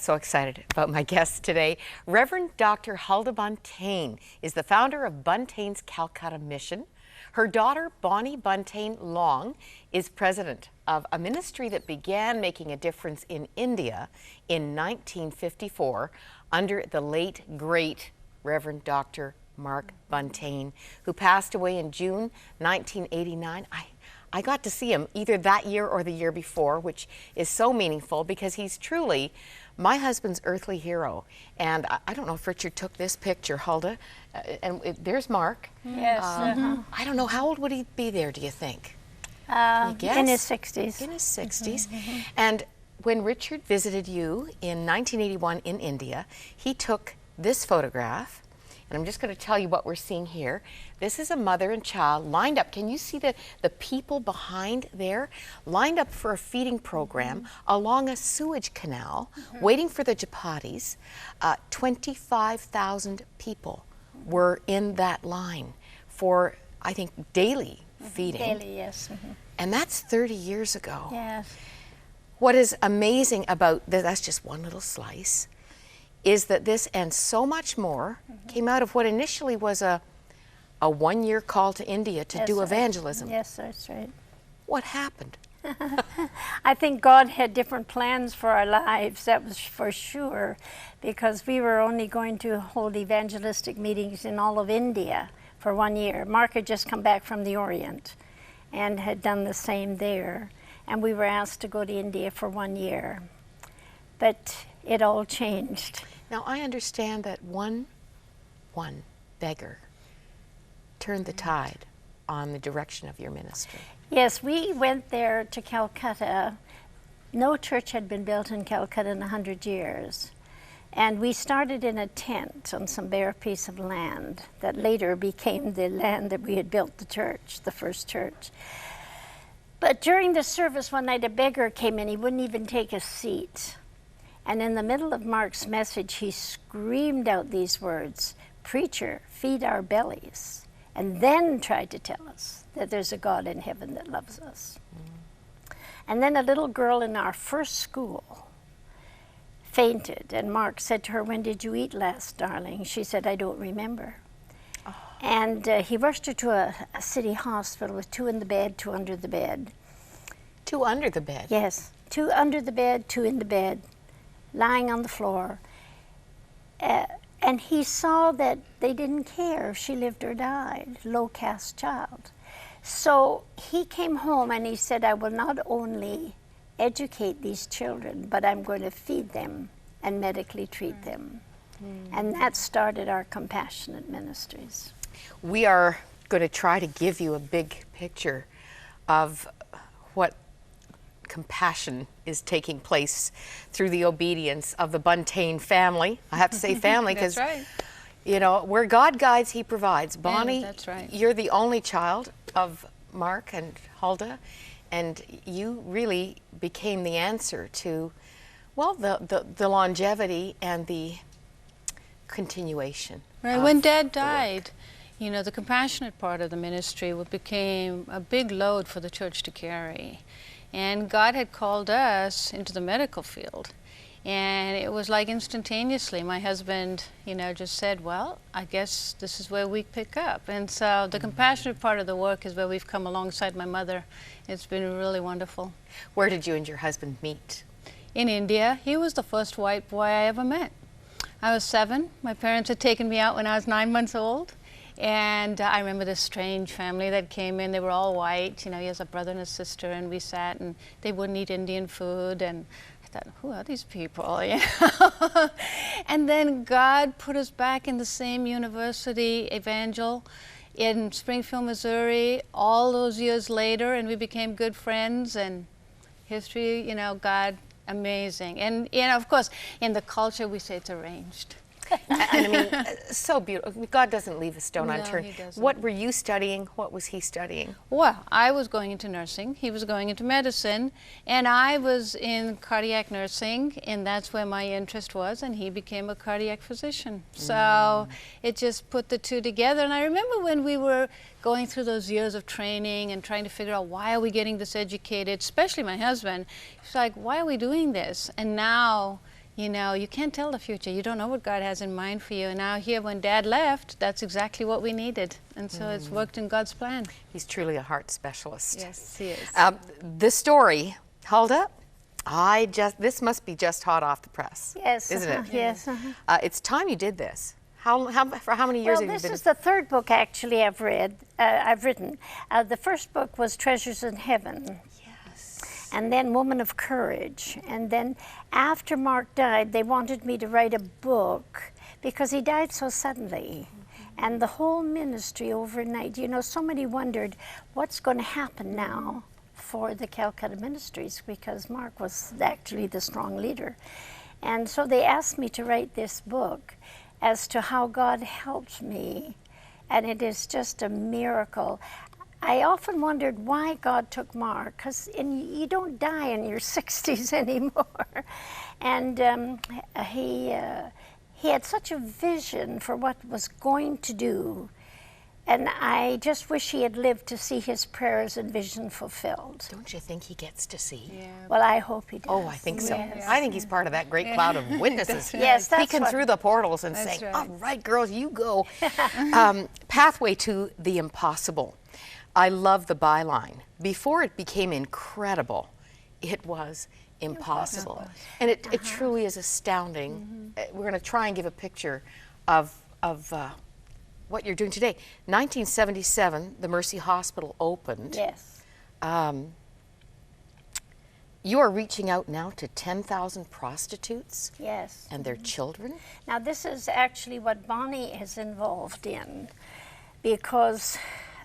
So excited about my guest today. Reverend Dr. Hulda Buntain is the founder of Buntains Calcutta Mission. Her daughter, Bonnie Buntain Long, is president of a ministry that began making a difference in India in 1954 under the late, great Reverend Dr. Mark Buntain, who passed away in June 1989. I got to see him either that year or the year before, which is so meaningful because he's truly my husband's earthly hero. And I don't know if Richard took this picture, Hulda, there's Mark. Yes. I don't know, how old would he be there, do you think? In his 60s. In his 60s. And when Richard visited you in 1981 in India, he took this photograph. And I'm just going to tell you what we're seeing here. This is a mother and child lined up. Can you see the people behind there? Lined up for a feeding program along a sewage canal, waiting for the chapatis. 25,000 people were in that line for, I think, daily feeding. Daily, yes. And that's 30 years ago. Yes. What is amazing about this, that's just one little slice, is that this and so much more came out of what initially was a one-year call to India to do evangelism. Yes, that's right. What happened? I think God had different plans for our lives, that was for sure, because we were only going to hold evangelistic meetings in all of India for 1 year. Mark had just come back from the Orient and had done the same there, and we were asked to go to India for 1 year. But it all changed. Now, I understand that one beggar turned the tide on the direction of your ministry. Yes, we went there to Calcutta. No church had been built in Calcutta in 100 years. And we started in a tent on some bare piece of land that later became the land that we had built the church, the first church. But during the service one night, a beggar came in. He wouldn't even take a seat. And in the middle of Mark's message, he screamed out these words, "Preacher, feed our bellies," and then tried to tell us that there's a God in heaven that loves us. And then a little girl in our first school fainted, and Mark said to her, "When did you eat last, darling?" She said, "I don't remember." Oh. And he rushed her to a city hospital with 2 in the bed, 2 under the bed. 2 under the bed? Yes, 2 under the bed, 2 in the bed, lying on the floor. And he saw that they didn't care if she lived or died, low caste child. So he came home and he said, "I will not only educate these children, but I'm going to feed them and medically treat them." And that started our Compassionate Ministries. We are going to try to give you a big picture of what compassion is taking place through the obedience of the Buntain family. I have to say family because, right. You know, where God guides, He provides. Bonnie, that's right. You're the only child of Mark and Hulda, and you really became the answer to, well, the longevity and the continuation. Right. When Dad died, you know, the compassionate part of the ministry became a big load for the church to carry. And God had called us into the medical field. And it was like instantaneously, my husband, you know, just said, "Well, I guess this is where we pick up." And so the compassionate part of the work is where we've come alongside my mother. It's been really wonderful. Where did you and your husband meet? In India. He was the first white boy I ever met. I was 7. My parents had taken me out when I was 9 months old. And I remember this strange family that came in. They were all white. You know, he has a brother and a sister, and we sat, and they wouldn't eat Indian food. And I thought, who are these people? You know? And then God put us back in the same university, Evangel, in Springfield, Missouri, all those years later, and we became good friends. And history, you know, God, amazing. And, you know, of course, in the culture, we say it's arranged. And I mean, so beautiful. God doesn't leave a stone unturned. He doesn't. What were you studying? What was he studying? Well, I was going into nursing. He was going into medicine. And I was in cardiac nursing, and that's where my interest was. And he became a cardiac physician. So it just put the two together. And I remember when we were going through those years of training and trying to figure out why are we getting this educated, especially my husband. He's like, why are we doing this? And now you know, you can't tell the future. You don't know what God has in mind for you. And now here, when Dad left, that's exactly what we needed. And so it's worked in God's plan. He's truly a heart specialist. Yes, he is. This story, Hulda, this must be just hot off the press. Yes. Isn't it? Yes. It's time you did this. For how many years have you been? This is the third book actually I've written. The first book was Treasures in Heaven. Yes. And then Woman of Courage. And then after Mark died, they wanted me to write a book because he died so suddenly. And the whole ministry overnight, you know, so many wondered what's going to happen now for the Calcutta Ministries, because Mark was actually the strong leader. And so they asked me to write this book as to how God helped me, and it is just a miracle. I often wondered why God took Mark, because you don't die in your 60s anymore. And he had such a vision for what was going to do, and I just wish he had lived to see his prayers and vision fulfilled. Don't you think he gets to see? Yeah. Well, I hope he does. Oh, I think so. Yes. I think he's part of that great cloud of witnesses. Yes, that's peeking through the portals and saying, right. all right, girls, you go. Pathway to the impossible. I love the byline. Before it became incredible, it was impossible. And it truly is astounding. We're going to try and give a picture of what you're doing today. 1977, the Mercy Hospital opened. Yes. You are reaching out now to 10,000 prostitutes Yes. and their children. Now this is actually what Bonnie is involved in, because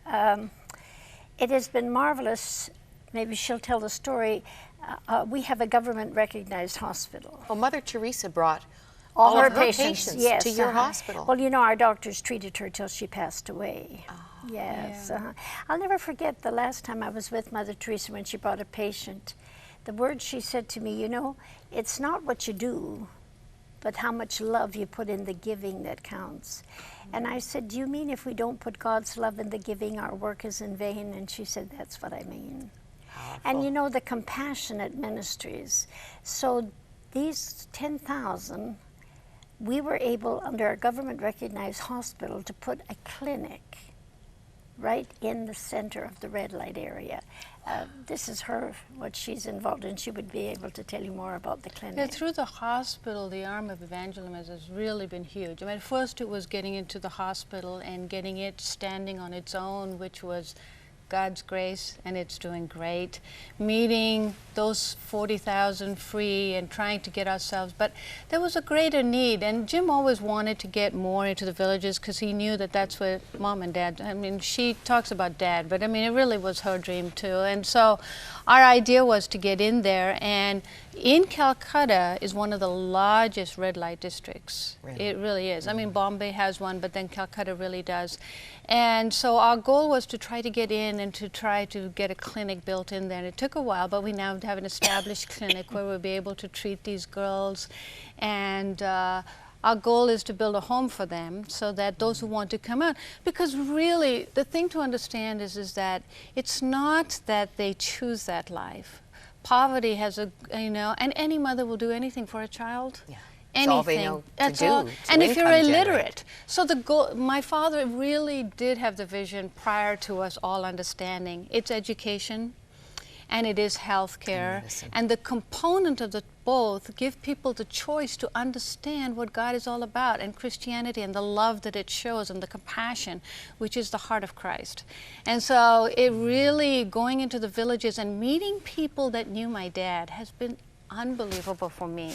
it has been marvelous. Maybe she'll tell the story. We have a government-recognized hospital. Well, Mother Teresa brought All her of her patients, yes, to your hospital. Well, you know, our doctors treated her till she passed away. Oh, Yes. I'll never forget the last time I was with Mother Teresa when she brought a patient. The words she said to me, you know, it's not what you do, but how much love you put in the giving that counts. And I said, do you mean if we don't put God's love in the giving, our work is in vain? And she said, that's what I mean. Powerful. And you know, the compassionate ministries. So these 10,000, we were able, under our government-recognized hospital, to put a clinic right in the center of the red light area. This is what she's involved in. She would be able to tell you more about the clinic. Yeah, through the hospital, the arm of evangelism has really been huge. I mean, at first it was getting into the hospital and getting it standing on its own, which was God's grace, and it's doing great. Meeting those 40,000 free and trying to get ourselves, but there was a greater need, and Jim always wanted to get more into the villages because he knew that that's where Mom and Dad, I mean, she talks about Dad, but I mean, it really was her dream too. And so our idea was to get in there, and in Calcutta is one of the largest red light districts. Really? It really is. I mean, Bombay has one, but then Calcutta really does. And so our goal was to try to get in and to try to get a clinic built in there. And it took a while, but we now have an established clinic where we'll be able to treat these girls. And our goal is to build a home for them so that those who want to come out, because really the thing to understand is that it's not that they choose that life. Poverty has a, you know, and any mother will do anything for a child. Yeah. Anything. All they know That's to do. all. To And if you're income illiterate, generate. so the goal, my father really did have the vision prior to us all understanding. It's education, and it is health care, and the component of the both give people the choice to understand what God is all about, and Christianity, and the love that it shows, and the compassion, which is the heart of Christ. And so it really, going into the villages and meeting people that knew my dad has been unbelievable for me.